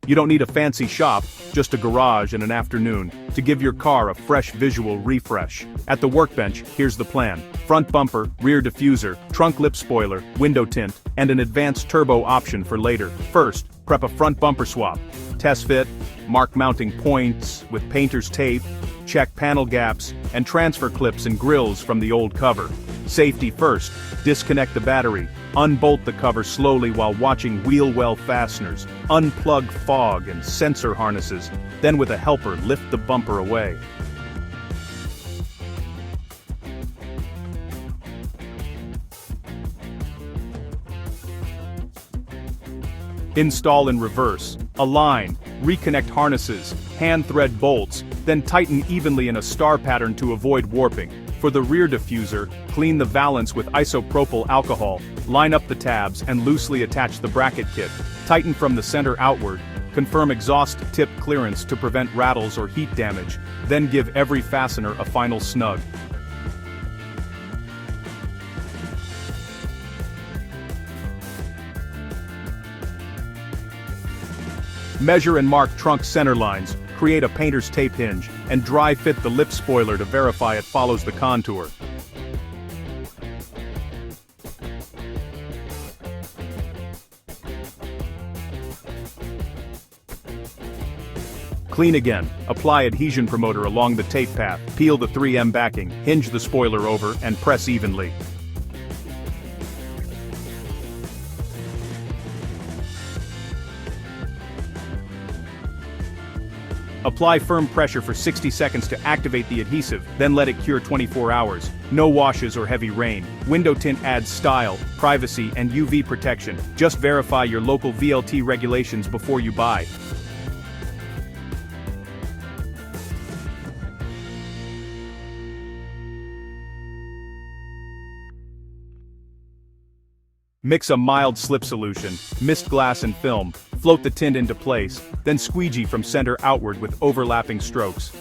You don't need a fancy shop, just a garage and an afternoon, to give your car a fresh visual refresh. At the workbench, here's the plan. Front bumper, rear diffuser, trunk lip spoiler, window tint, and an advanced turbo option for later. First, prep a front bumper swap. Test fit, mark mounting points with painter's tape, check panel gaps, and transfer clips and grills from the old cover. Safety first, disconnect the battery, unbolt the cover slowly while watching wheel well fasteners, unplug fog and sensor harnesses, then with a helper lift the bumper away. Install in reverse, align, reconnect harnesses, hand thread bolts, then tighten evenly in a star pattern to avoid warping. For the rear diffuser, clean the valance with isopropyl alcohol, line up the tabs and loosely attach the bracket kit. Tighten from the center outward, confirm exhaust tip clearance to prevent rattles or heat damage, then give every fastener a final snug. Measure and mark trunk center lines, create a painter's tape hinge, and dry fit the lip spoiler to verify it follows the contour. Clean again, apply adhesion promoter along the tape path, peel the 3M backing, hinge the spoiler over, and press evenly. Apply firm pressure for 60 seconds to activate the adhesive, then let it cure 24 hours. No washes or heavy rain. Window tint adds style, privacy, and UV protection. Just verify your local VLT regulations before you buy. Mix a mild slip solution, mist glass and film, float the tint into place, then squeegee from center outward with overlapping strokes.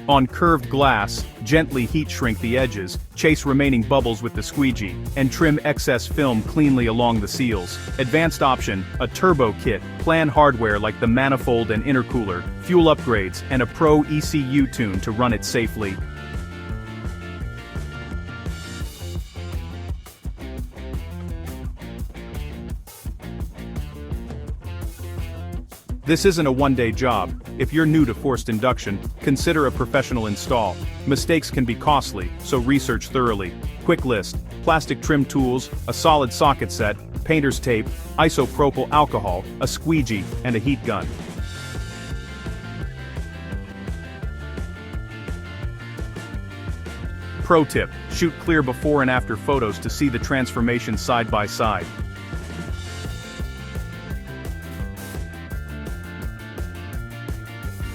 On curved glass, gently heat shrink the edges, chase remaining bubbles with the squeegee, and trim excess film cleanly along the seals. Advanced option, a turbo kit, plan hardware like the manifold and intercooler, fuel upgrades, and a pro ECU tune to run it safely. This isn't a one-day job. If you're new to forced induction, consider a professional install. Mistakes can be costly, so research thoroughly. Quick list: plastic trim tools, a solid socket set, painter's tape, isopropyl alcohol, a squeegee, and a heat gun. Pro tip: shoot clear before and after photos to see the transformation side by side.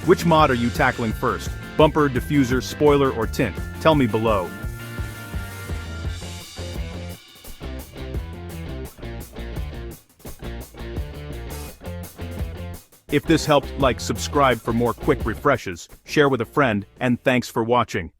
Which mod are you tackling first? Bumper, diffuser, spoiler, or tint? Tell me below. If this helped, like, subscribe for more quick refreshes, share with a friend, and thanks for watching.